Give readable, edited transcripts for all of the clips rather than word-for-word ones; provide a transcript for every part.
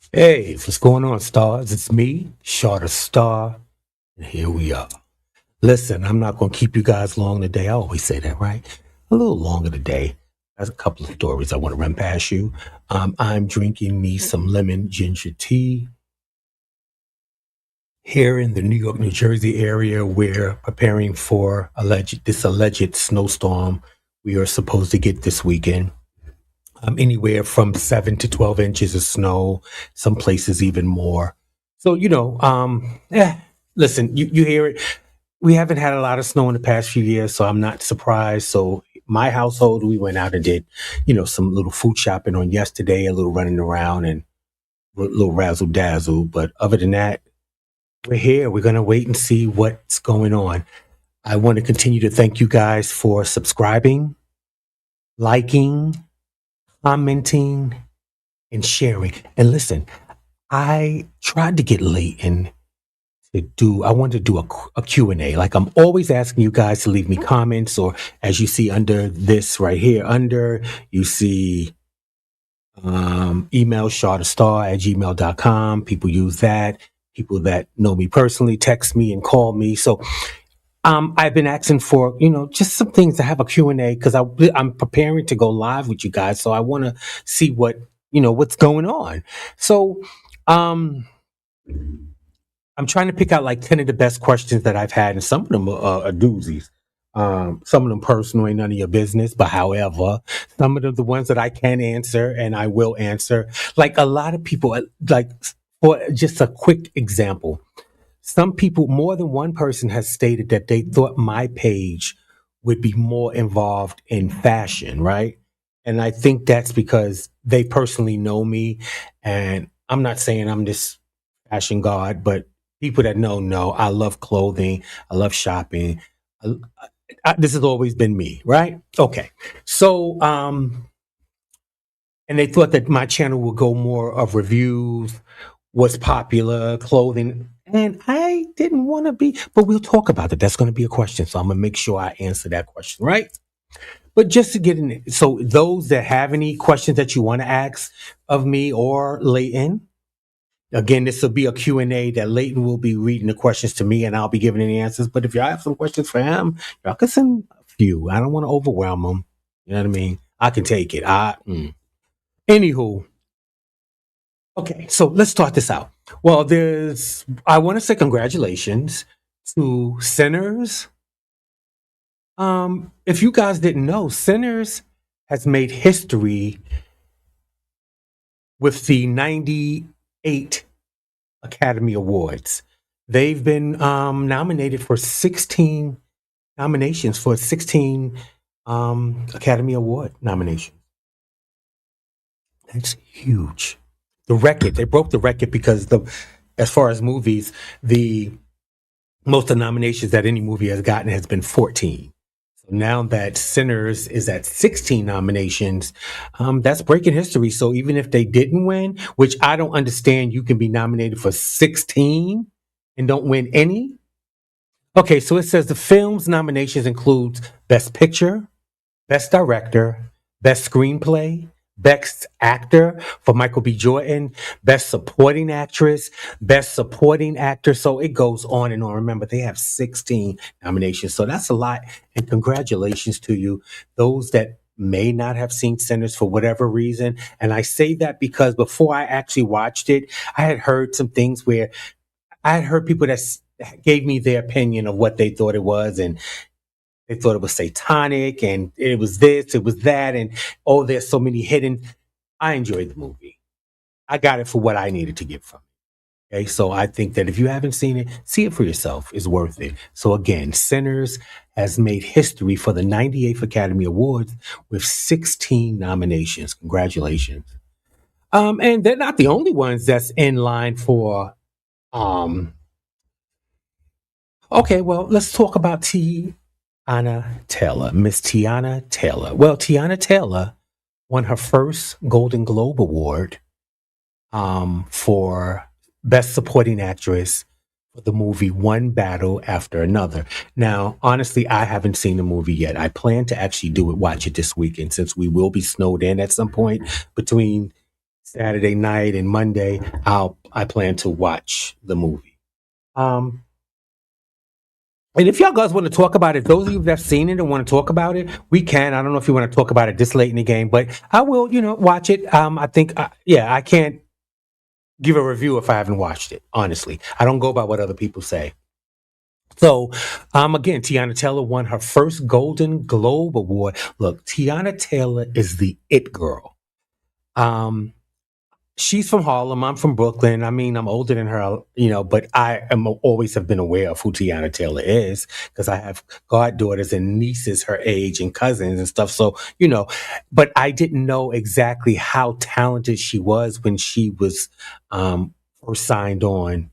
Hey, what's going on, stars? It's me, Shorter Star, and here we are. Listen, I'm not going to keep you guys long today. I always say that, right? A little longer today. There's a couple of stories I want to run past you. I'm drinking me some lemon ginger tea here in the New York, New Jersey area. We're preparing for this alleged snowstorm we are supposed to get this weekend. Anywhere from 7 to 12 inches of snow, some places even more. So, listen, you hear it. We haven't had a lot of snow in the past few years, so I'm not surprised. So, my household, we went out and did, some little food shopping on yesterday, a little running around and a little razzle dazzle. But other than that, we're here. We're going to wait and see what's going on. I want to continue to thank you guys for subscribing, liking, commenting, and sharing. And listen, I tried to get Leighton I wanted to do a Q&A. Like I'm always asking you guys to leave me comments, or as you see under this right here, you see email shorterstar@gmail.com. People use that. People that know me personally text me and call me. So I've been asking for, just some things to have a Q&A because I'm preparing to go live with you guys. So I want to see what's going on. So um, I'm trying to pick out like 10 of the best questions that I've had, and some of them are doozies. Some of them personal, ain't none of your business. But however, some of them the ones that I can answer and I will answer. Like a lot of people, like for just a quick example, some people, more than one person has stated that they thought my page would be more involved in fashion, right? And I think that's because they personally know me. And I'm not saying I'm this fashion god, but people that know I love clothing, I love shopping. I, this has always been me, right? Okay. So, and they thought that my channel would go more of reviews, what's popular, clothing. And I didn't want to be, but we'll talk about it. That's going to be a question. So I'm going to make sure I answer that question, right? But just to get in, so those that have any questions that you want to ask of me or Leighton, again, this will be a Q&A that Leighton will be reading the questions to me and I'll be giving any answers. But if y'all have some questions for him, y'all can send a few. I don't want to overwhelm him. You know what I mean? I can take it. Anywho, okay, so let's start this out. Well, I want to say congratulations to Sinners. If you guys didn't know, Sinners has made history with the 98 Academy Awards. They've been nominated for 16 nominations for 16 Academy Award nominations. That's huge. The record, they broke the record because as far as movies, the most of the nominations that any movie has gotten has been 14. So now that Sinners is at 16 nominations, that's breaking history. So even if they didn't win, which I don't understand, you can be nominated for 16 and don't win any. Okay, so it says the film's nominations includes Best Picture, Best Director, Best Screenplay, Best Actor for Michael B. Jordan, Best Supporting Actress, Best Supporting Actor. So it goes on and on. Remember, they have 16 nominations. So that's a lot. And congratulations to you. Those that may not have seen Sinners for whatever reason. And I say that because before I actually watched it, I had heard some things where I had heard people that gave me their opinion of what they thought it was. And they thought it was satanic and it was this, it was that. And oh, there's so many hidden. I enjoyed the movie. I got it for what I needed to get from it. Okay. So I think that if you haven't seen it, see it for yourself. It's worth it. So again, Sinners has made history for the 98th Academy Awards with 16 nominations. Congratulations. And they're not the only ones that's in line for, okay, well, let's talk about Teyana Taylor, Miss Teyana Taylor. Well, Teyana Taylor won her first Golden Globe Award for Best Supporting Actress for the movie One Battle After Another. Now, honestly, I haven't seen the movie yet. I plan to actually watch it this weekend since we will be snowed in at some point between Saturday night and Monday, I plan to watch the movie. Um, and if y'all guys want to talk about it, those of you that have seen it and want to talk about it, we can. I don't know if you want to talk about it this late in the game, but I will, watch it. I think, yeah, I can't give a review if I haven't watched it. Honestly, I don't go by what other people say. So, again, Teyana Taylor won her first Golden Globe Award. Look, Teyana Taylor is the it girl. She's from Harlem. I'm from Brooklyn. I mean, I'm older than her, but I am always have been aware of who Teyana Taylor is because I have goddaughters and nieces her age and cousins and stuff. So, but I didn't know exactly how talented she was when she was first signed on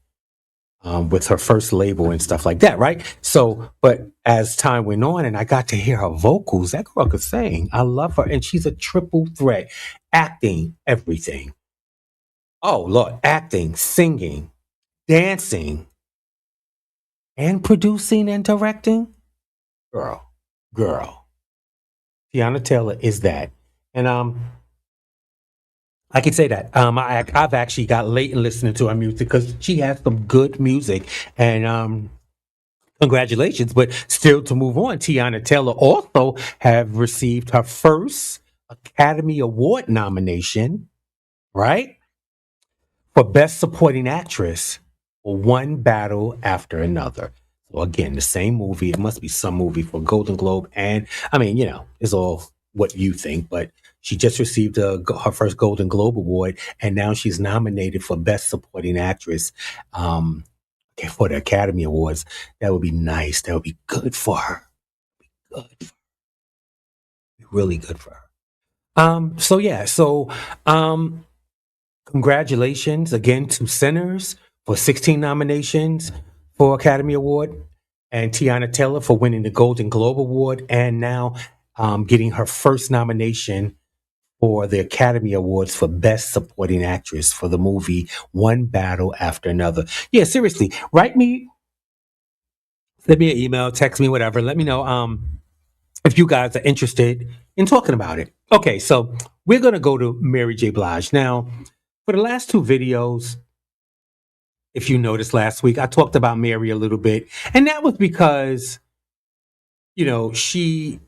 with her first label and stuff like that, right? So, but as time went on and I got to hear her vocals, that girl could sing. I love her. And she's a triple threat, acting, everything. Oh, Lord, acting, singing, dancing, and producing and directing. Girl, girl. Tiana Taylor is that. And I can say that. I've actually got late in listening to her music because she has some good music. And congratulations. But still to move on, Tiana Taylor also have received her first Academy Award nomination, right? For Best Supporting Actress for One Battle After Another. So again, the same movie. It must be some movie for Golden Globe. And I mean, it's all what you think, but she just received her first Golden Globe Award, and now she's nominated for Best Supporting Actress for the Academy Awards. That would be nice. That would be good for her. Good. Really good for her. So yeah, so congratulations again to Sinners for 16 nominations for Academy Award, and Tiana Taylor for winning the Golden Globe Award, and now getting her first nomination for the Academy Awards for Best Supporting Actress for the movie One Battle After Another. Yeah, seriously, send me an email, text me, whatever. Let me know if you guys are interested in talking about it. Okay, so we're gonna go to Mary J. Blige now. For the last two videos, if you noticed last week, I talked about Mary a little bit. And that was because, she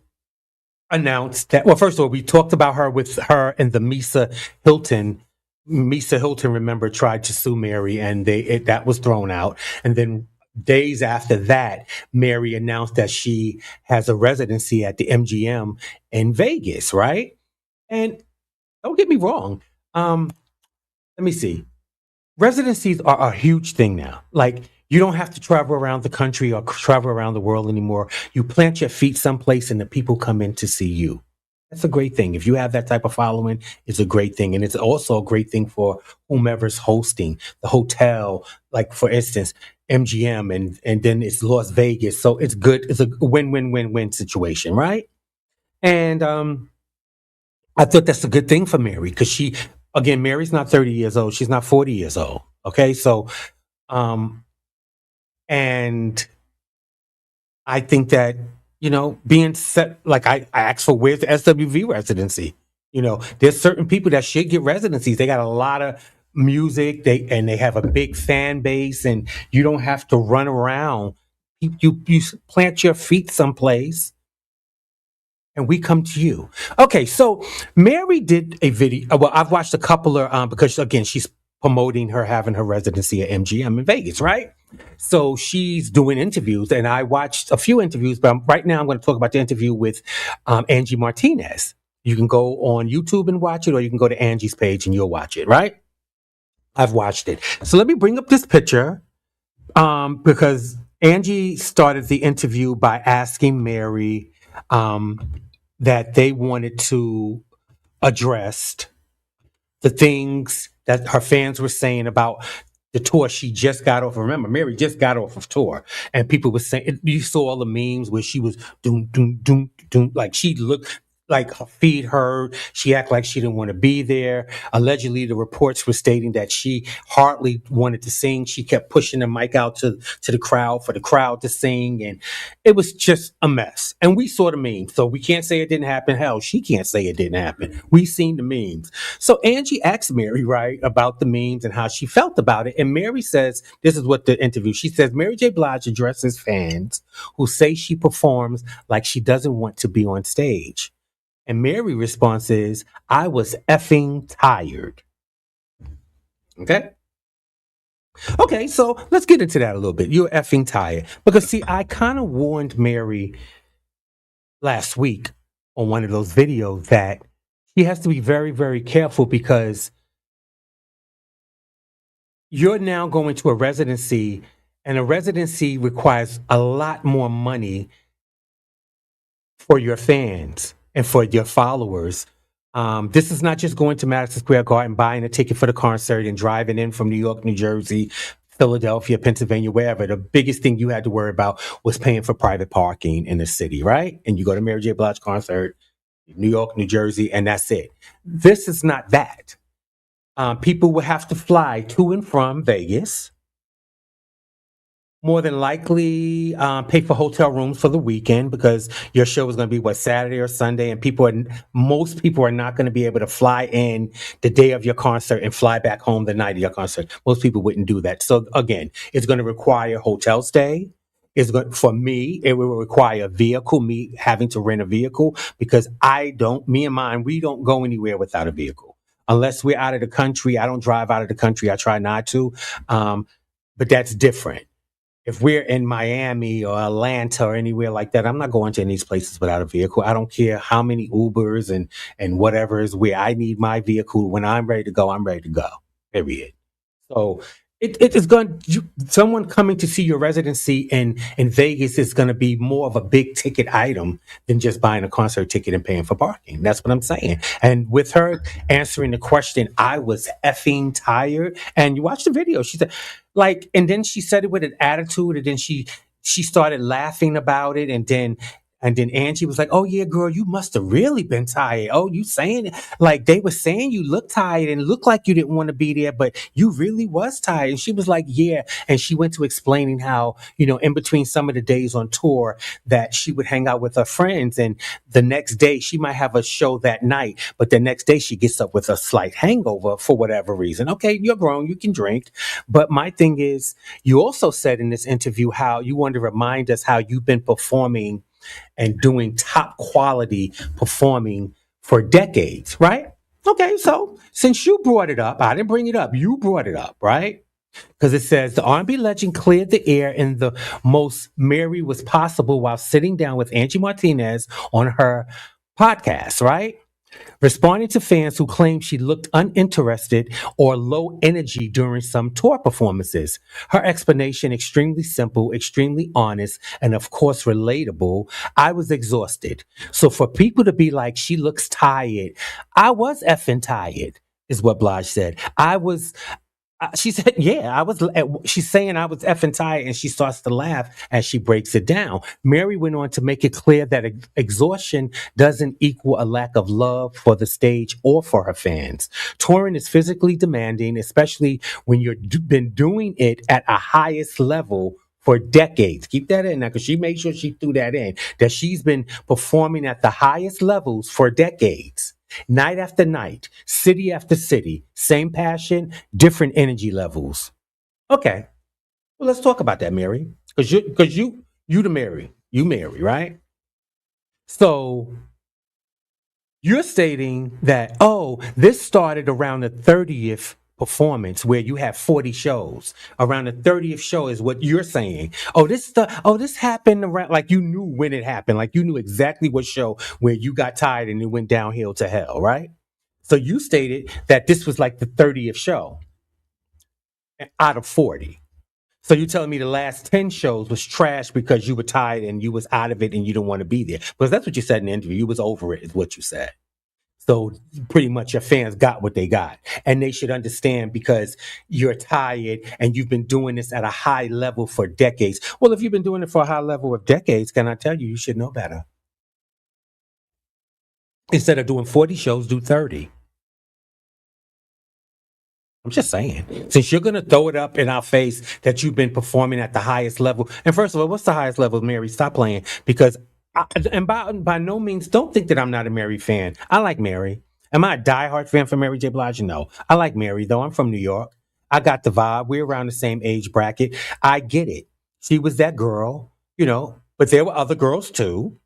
announced that, well, first of all, we talked about her with her and the Misa Hilton. Misa Hilton, remember, tried to sue Mary and that was thrown out. And then days after that, Mary announced that she has a residency at the MGM in Vegas, right? And don't get me wrong. Let me see. Residencies are a huge thing now. Like, you don't have to travel around the country or travel around the world anymore. You plant your feet someplace and the people come in to see you. That's a great thing. If you have that type of following, it's a great thing. And it's also a great thing for whomever's hosting the hotel, like for instance, MGM, and then it's Las Vegas. So it's good. It's a win-win-win-win situation, right? And I thought that's a good thing for Mary because again, Mary's not 30 years old. She's not 40 years old. Okay. So, um, and I think that, being set, like I asked for where's the SWV residency? There's certain people that should get residencies. They got a lot of music, they have a big fan base, and you don't have to run around. You plant your feet someplace and we come to you. Okay, so Mary did a video. Well, I've watched a couple of because again, she's promoting her having her residency at MGM in Vegas, right? So she's doing interviews, and I watched a few interviews. But right now, I'm going to talk about the interview with Angie Martinez. You can go on YouTube and watch it, or you can go to Angie's page and you'll watch it, right? I've watched it. So let me bring up this picture because Angie started the interview by asking Mary that they wanted to address the things that her fans were saying about the tour she just got off. Remember, Mary just got off of tour, and people were saying, you saw all the memes where she was doom doom doom doom, like she looked like her feet hurt. She acted like she didn't want to be there. Allegedly, the reports were stating that she hardly wanted to sing. She kept pushing the mic out to the crowd for the crowd to sing, and it was just a mess. And we saw the memes, so we can't say it didn't happen. Hell, she can't say it didn't happen. We seen the memes. So Angie asked Mary, right, about the memes and how she felt about it, and Mary says, "This is what the interview." She says, "Mary J. Blige addresses fans who say she performs like she doesn't want to be on stage." And Mary's response is, "I was effing tired." Okay. Okay. So let's get into that a little bit. You're effing tired. Because, see, I kind of warned Mary last week on one of those videos that she has to be very, very careful because you're now going to a residency, and a residency requires a lot more money for your fans and for your followers. This is not just going to Madison Square Garden, buying a ticket for the concert and driving in from New York, New Jersey, Philadelphia, Pennsylvania, wherever. The biggest thing you had to worry about was paying for private parking in the city, right? And you go to Mary J. Blige concert, New York, New Jersey, and that's it. This is not that. People will have to fly to and from Vegas, more than likely pay for hotel rooms for the weekend because your show is going to be what, Saturday or Sunday, and most people are not going to be able to fly in the day of your concert and fly back home the night of your concert. Most people wouldn't do that. So again, it's going to require hotel stay. For me, it will require a vehicle, me having to rent a vehicle, because me and mine, we don't go anywhere without a vehicle unless we're out of the country. I don't drive out of the country. I try not to. But that's different. If we're in Miami or Atlanta or anywhere like that, I'm not going to any of these places without a vehicle. I don't care how many Ubers and whatever is where. I need my vehicle. When I'm ready to go, I'm ready to go. Period. So it is going. Someone coming to see your residency in Vegas is going to be more of a big ticket item than just buying a concert ticket and paying for parking. That's what I'm saying. And with her answering the question, I was effing tired. And you watch the video. She said, like, and then she said it with an attitude, and then she started laughing about it, and then Angie was like, "Oh yeah, girl, you must have really been tired. Oh, you saying it like they were saying you looked tired and looked like you didn't want to be there, but you really was tired." And she was like, "Yeah." And she went to explaining how, in between some of the days on tour that she would hang out with her friends, and the next day she might have a show that night, but the next day she gets up with a slight hangover for whatever reason. Okay, you're grown, you can drink. But my thing is, you also said in this interview how you wanted to remind us how you've been performing and doing top quality performing for decades, right? Okay, so since you brought it up, I didn't bring it up. You brought it up, right? Because it says the R&B legend cleared the air in the most merry was possible while sitting down with Angie Martinez on her podcast, right? Responding to fans who claimed she looked uninterested or low energy during some tour performances. Her explanation extremely simple, extremely honest, and of course relatable. "I was exhausted. So for people to be like, she looks tired, I was effing tired," is what Blige said. She said, "Yeah, I was." She's saying I was effing tired, and she starts to laugh as she breaks it down. Mary went on to make it clear that exhaustion doesn't equal a lack of love for the stage or for her fans. Touring is physically demanding, especially when you've been doing it at a highest level for decades. Keep that in now, because she made sure she threw that in, that she's been performing at the highest levels for decades. Night after night, city after city, same passion, different energy levels. Okay, well, let's talk about that, Mary, because you the Mary, you Mary, right? So you're stating that, oh, this started around the 30th performance where you have 40 shows. Around the 30th show is what you're saying. This happened around, like you knew when it happened, like you knew exactly what show where you got tired and it went downhill to hell, right? So you stated that this was like the 30th show out of 40. So you're telling me the last 10 shows was trash because you were tired and you was out of it and you didn't want to be there. Because that's what you said in the interview. You was over it, is what you said. So pretty much your fans got what they got. And they should understand because you're tired and you've been doing this at a high level for decades. Well, if you've been doing it for a high level of decades, can I tell you, you should know better. Instead of doing 40 shows, do 30. I'm just saying. Since you're going to throw it up in our face that you've been performing at the highest level. And first of all, what's the highest level, Mary? Stop playing. Because, and by no means, don't think that I'm not a Mary fan. I like Mary. Am I a diehard fan for Mary J. Blige? No. I like Mary, though. I'm from New York. I got the vibe. We're around the same age bracket. I get it. She was that girl, but there were other girls too.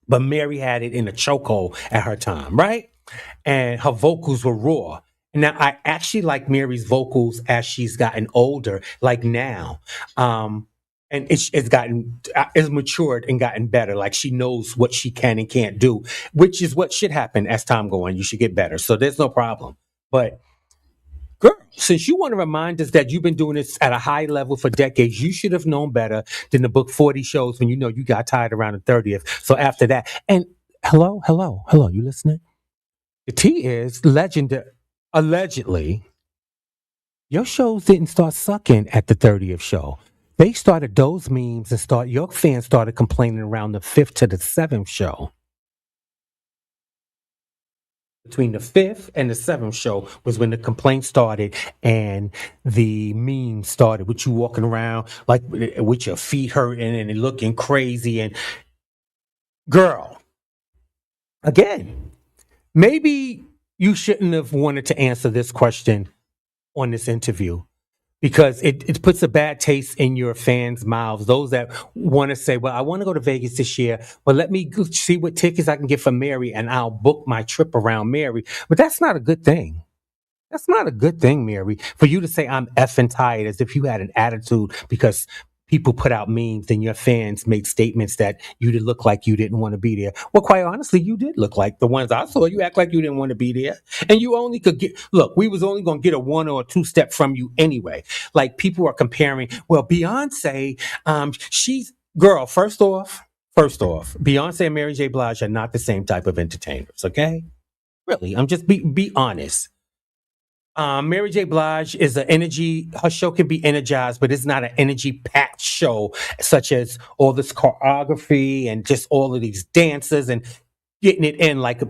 But Mary had it in a chokehold at her time, right? And her vocals were raw. Now I actually like Mary's vocals as she's gotten older, like now. And it's gotten it's matured and gotten better. Like she knows what she can and can't do, which is what should happen as time go on. You should get better. So there's no problem. But girl, since you want to remind us that you've been doing this at a high level for decades, you should have known better than to book 40 shows when you know you got tired around the 30th. So after that, and hello, you listening? The T is allegedly, your shows didn't start sucking at the 30th show. They started those memes and your fans started complaining around the 5th to the 7th show. Between the 5th and the 7th show was when the complaints started and the memes started with you walking around like with your feet hurting and looking crazy. And girl, again, maybe you shouldn't have wanted to answer this question on this interview because it puts a bad taste in your fans' mouths. Those that want to say, well, I want to go to Vegas this year, but let me see what tickets I can get for Mary and I'll book my trip around Mary. But that's not a good thing. That's not a good thing, Mary, for you to say I'm effing tired as if you had an attitude because people put out memes and your fans made statements that you did look like you didn't want to be there. Well, quite honestly, you did look like the ones I saw. You act like you didn't want to be there. And you only could look, we was only going to get a one or a two step from you anyway. Like people are comparing, well, Beyonce, she's, girl, first off, Beyonce and Mary J. Blige are not the same type of entertainers, okay? Really, I'm just be honest. Mary J. Blige is an energy. Her show can be energized, but it's not an energy packed show, such as all this choreography and just all of these dancers and getting it in. Like,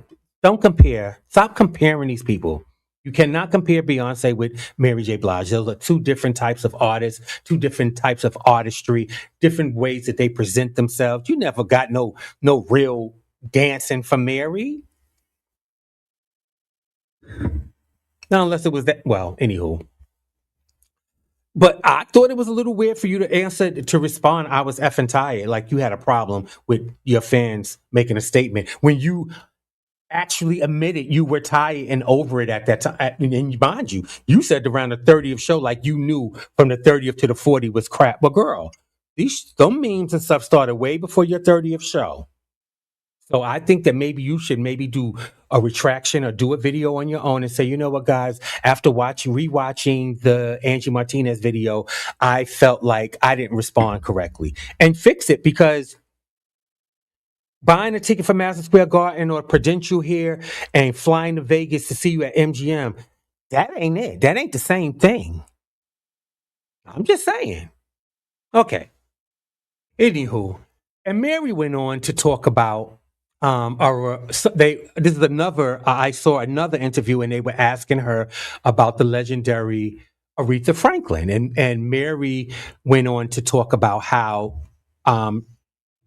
don't compare. Stop comparing these people. You cannot compare Beyonce with Mary J. Blige. Those are two different types of artists, two different types of artistry, different ways that they present themselves. You never got no real dancing from Mary. Not unless it was that. Well, anywho. But I thought it was a little weird for you to answer to respond. I was effing tired. Like you had a problem with your fans making a statement when you actually admitted you were tired and over it at that time. And mind you, you said around the 30th show, like you knew from the 30th to the 40 was crap. But girl, some memes and stuff started way before your 30th show. So I think that maybe you should maybe do a retraction or do a video on your own and say, you know what, guys, after rewatching the Angie Martinez video, I felt like I didn't respond correctly and fix it because buying a ticket for Madison Square Garden or Prudential here and flying to Vegas to see you at MGM, that ain't it. That ain't the same thing. I'm just saying. Okay. Anywho, and Mary went on to talk about this is another I saw another interview and they were asking her about the legendary Aretha Franklin and Mary went on to talk about how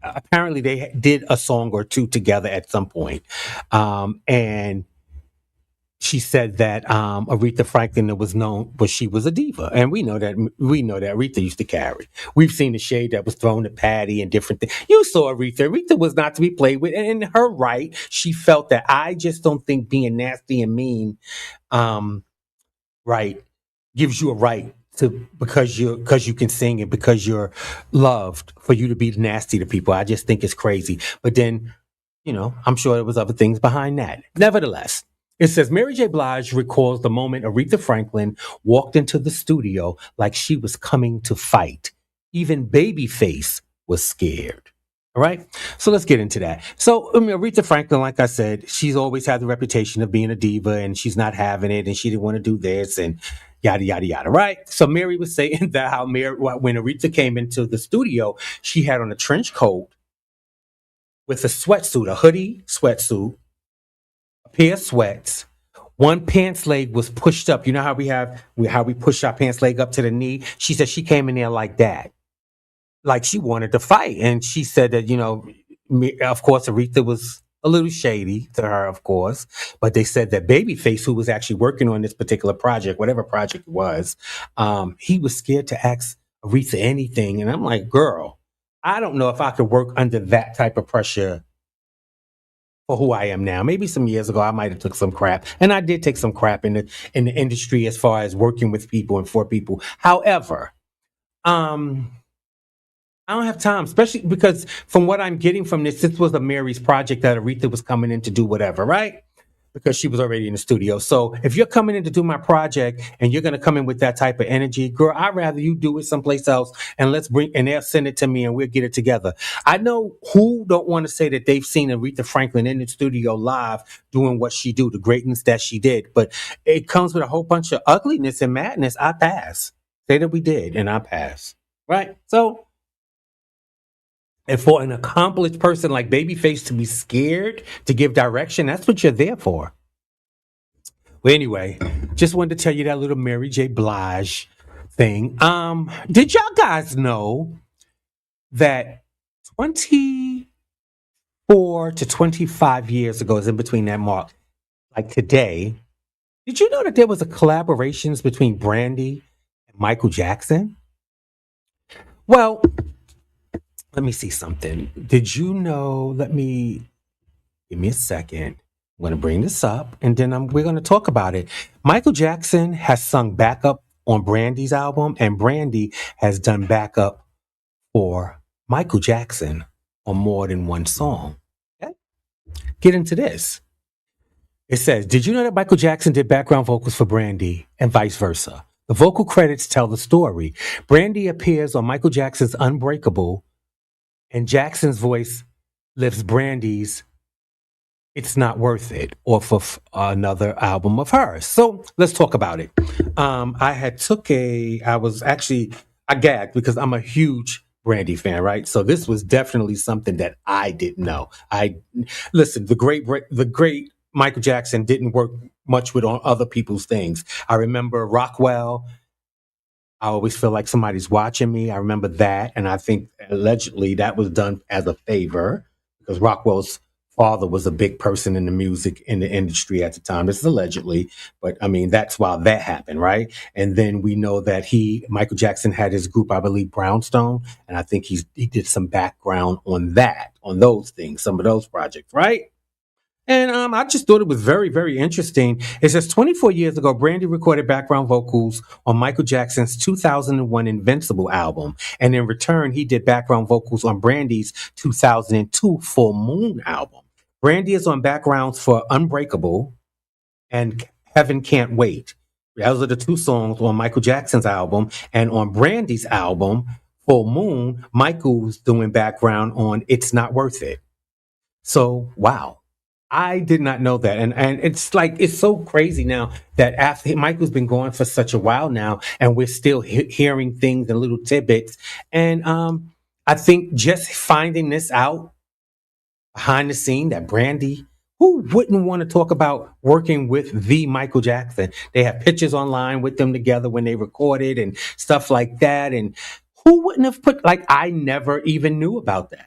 apparently they did a song or two together at some point. And she said that Aretha Franklin was known, but she was a diva, and we know that Aretha used to carry. We've seen the shade that was thrown at Patty and different things. You saw Aretha. Aretha was not to be played with, and in her right, she felt that. I just don't think being nasty and mean, right, gives you a right to because you can sing and because you're loved for you to be nasty to people. I just think it's crazy. But then I'm sure there was other things behind that. Nevertheless, it says Mary J. Blige recalls the moment Aretha Franklin walked into the studio like she was coming to fight. Even Babyface was scared. All right. So let's get into that. So Aretha Franklin, like I said, she's always had the reputation of being a diva and she's not having it and she didn't want to do this and yada, yada, yada. Right. So Mary was saying that when Aretha came into the studio, she had on a trench coat with a sweatsuit, a hoodie sweatsuit, pair of sweats. One pants leg was pushed up. You know how how we push our pants leg up to the knee? She said she came in there like that, like she wanted to fight. And she said that, of course, Aretha was a little shady to her, of course. But they said that Babyface, who was actually working on this particular project, whatever project it was, he was scared to ask Aretha anything. And I'm like, girl, I don't know if I could work under that type of pressure for who I am now. Maybe some years ago I might have took some crap, and I did take some crap in the industry as far as working with people and for people. However, um, I don't have time, especially because from what I'm getting from this was a Mary's project that Aretha was coming in to do whatever, right? Because she was already in the studio. So if you're coming in to do my project and you're going to come in with that type of energy, girl, I'd rather you do it someplace else and and they'll send it to me and we'll get it together. I know who don't want to say that they've seen Aretha Franklin in the studio live doing what she do, the greatness that she did, but it comes with a whole bunch of ugliness and madness. I pass. Say that we did and I pass. Right? So, and for an accomplished person like Babyface to be scared to give direction, that's what you're there for. Well, anyway, just wanted to tell you that little Mary J. Blige thing. Did y'all guys know that 24 to 25 years ago is in between that mark? Like today, did you know that there was a collaborations between Brandy and Michael Jackson? Well, let me see something. Did you know? Give me a second. I'm going to bring this up and then we're going to talk about it. Michael Jackson has sung backup on Brandy's album, and Brandy has done backup for Michael Jackson on more than one song. Okay? Get into this. It says, did you know that Michael Jackson did background vocals for Brandy and vice versa? The vocal credits tell the story. Brandy appears on Michael Jackson's Unbreakable, and Jackson's voice lifts Brandy's It's Not Worth It off of another album of hers. So let's talk about it. I gagged because I'm a huge Brandy fan, right? So this was definitely something that I didn't know. Listen, the great Michael Jackson didn't work much with on other people's things. I remember Rockwell. I always feel like somebody's watching me. I remember that. And I think allegedly that was done as a favor because Rockwell's father was a big person in the music in the industry at the time. This is allegedly, but I mean, that's why that happened, right? And then we know that Michael Jackson had his group, I believe, Brownstone. And I think he did some background on those things, some of those projects, right? And I just thought it was very, very interesting. It says 24 years ago, Brandy recorded background vocals on Michael Jackson's 2001 Invincible album. And in return, he did background vocals on Brandy's 2002 Full Moon album. Brandy is on backgrounds for Unbreakable and Heaven Can't Wait. Those are the two songs on Michael Jackson's album. And on Brandy's album, Full Moon, Michael's doing background on It's Not Worth It. So, wow. I did not know that. And it's like, it's so crazy now that after Michael's been going for such a while now, and we're still hearing things and little tidbits. And I think just finding this out behind the scene that Brandy, who wouldn't want to talk about working with the Michael Jackson? They have pictures online with them together when they recorded and stuff like that. And who wouldn't have I never even knew about that.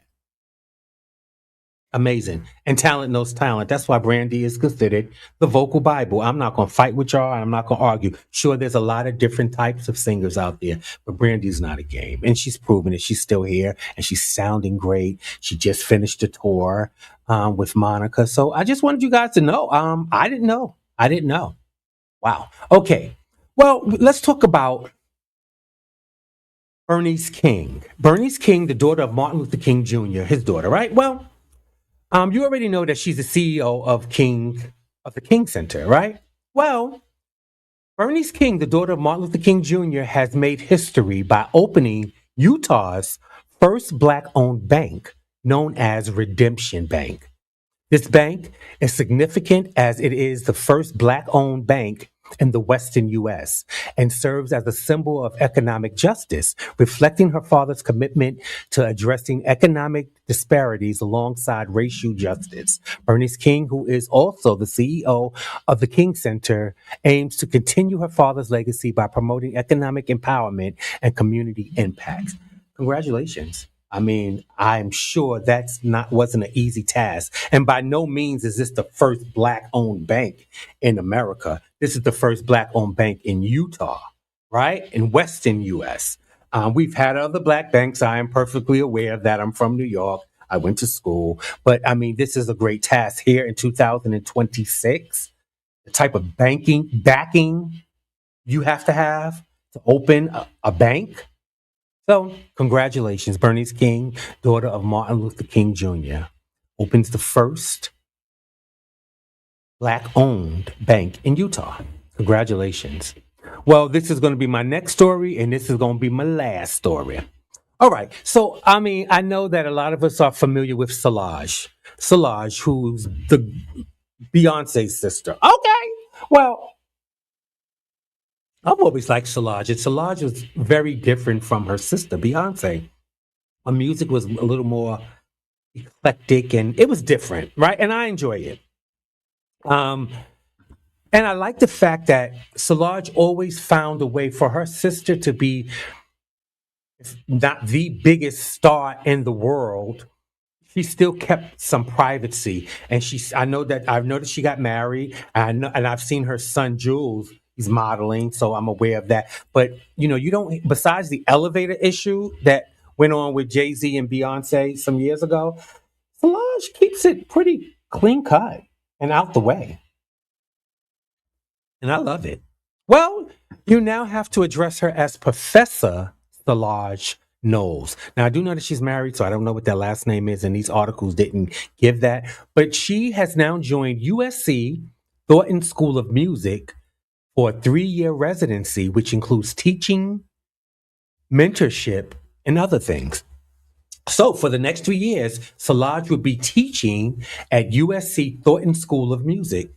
Amazing. And talent knows talent. That's why Brandy is considered the vocal Bible. I'm not going to fight with y'all. I'm not going to argue. Sure, there's a lot of different types of singers out there, but Brandy's not a game. And she's proven it. She's still here and she's sounding great. She just finished a tour with Monica. So I just wanted you guys to know. I didn't know. I didn't know. Wow. Okay. Well, let's talk about Bernice King. Bernice King, the daughter of Martin Luther King Jr., his daughter, right? Well, you already know that she's the CEO of the King Center, right? Well, Bernice King, the daughter of Martin Luther King Jr., has made history by opening Utah's first Black-owned bank, known as Redemption Bank. This bank is significant as it is the first Black-owned bank in the Western U.S. and serves as a symbol of economic justice, reflecting her father's commitment to addressing economic disparities alongside racial justice. Bernice King, who is also the CEO of the King Center, aims to continue her father's legacy by promoting economic empowerment and community impact. Congratulations. I mean, I'm sure that's not wasn't an easy task. And by no means is this the first black owned bank in America. This is the first black owned bank in Utah, right? In Western US. We've had other black banks. I am perfectly aware of that. I'm from New York. I went to school. But I mean, this is a great task here in 2026. The type of banking backing you have to open a bank. So, congratulations, Bernice King, daughter of Martin Luther King Jr., opens the first black owned bank in Utah. Congratulations. Well, this is going to be my next story, and this is going to be my last story. All right. So, I mean, I know that a lot of us are familiar with Solange. Solange, who's the Beyonce's sister. Okay. Well, I've always liked Solange, and Solange was very different from her sister, Beyonce. Her music was a little more eclectic and it was different, right? And I enjoy it. Um, and I like the fact that Solange always found a way for her sister to be not the biggest star in the world. She still kept some privacy, and I know that I've noticed she got married. And I know, and I've seen her son Jules. He's modeling, so I'm aware of that. But you know, you don't. Besides the elevator issue that went on with Jay-Z and Beyonce some years ago, Solange keeps it pretty clean cut and out the way, and I love it. Well, you now have to address her as Professor Solange Knowles. Now, I do know that she's married, so I don't know what that last name is, and these articles didn't give that. But she has now joined USC Thornton School of Music for a 3-year residency, which includes teaching, mentorship, and other things. So, for the next 3 years, Solange will be teaching at USC Thornton School of Music.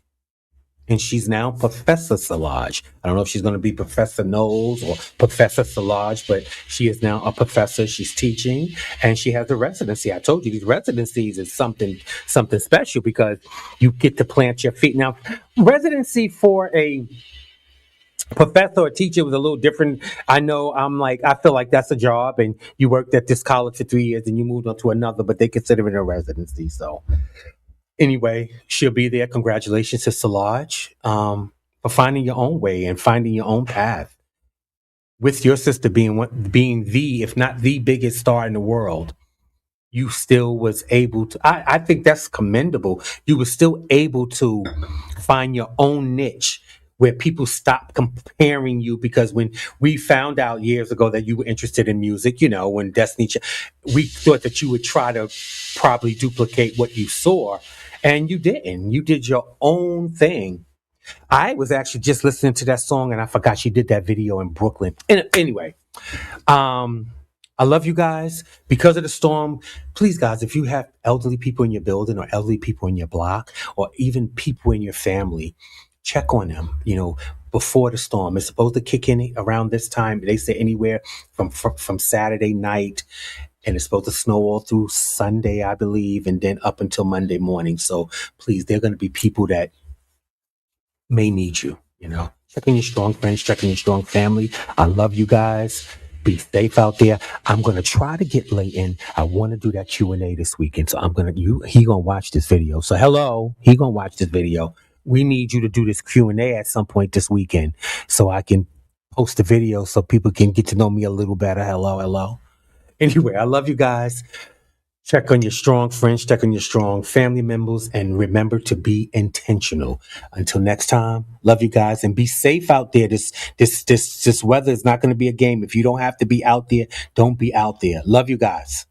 And she's now Professor Solange. I don't know if she's going to be Professor Knowles or Professor Solange, but she is now a professor. She's teaching, and she has a residency. I told you these residencies is something special because you get to plant your feet. Now, residency for a professor or teacher was a little different. I know I feel like that's a job, and you worked at this college for 3 years and you moved on to another, but they consider it a residency. So anyway, she'll be there. Congratulations to Solange for finding your own way and finding your own path. With your sister being the, if not the biggest star in the world, you still was able to. I think that's commendable. You were still able to find your own niche where people stop comparing you because when we found out years ago that you were interested in music, you know, when we thought that you would try to probably duplicate what you saw, and you didn't. You did your own thing. I was actually just listening to that song and I forgot she did that video in Brooklyn. Anyway, um, I love you guys. Because of the storm, please, guys, if you have elderly people in your building or elderly people in your block or even people in your family, check on them, you know, before the storm. It's supposed to kick in around this time. They say anywhere from Saturday night, and it's supposed to snow all through Sunday, I believe, and then up until Monday morning. So please, there are going to be people that may need you, you know. Check on your strong friends, check on your strong family. I love you guys. Be safe out there. I'm gonna try to get Layton. I want to do that Q&A this weekend. So he gonna watch this video. So hello, he gonna watch this video. We need you to do this Q&A at some point this weekend so I can post the video so people can get to know me a little better. Hello, hello. Anyway, I love you guys. Check on your strong friends, check on your strong family members, and remember to be intentional. Until next time, love you guys and be safe out there. This weather is not going to be a game. If you don't have to be out there, don't be out there. Love you guys.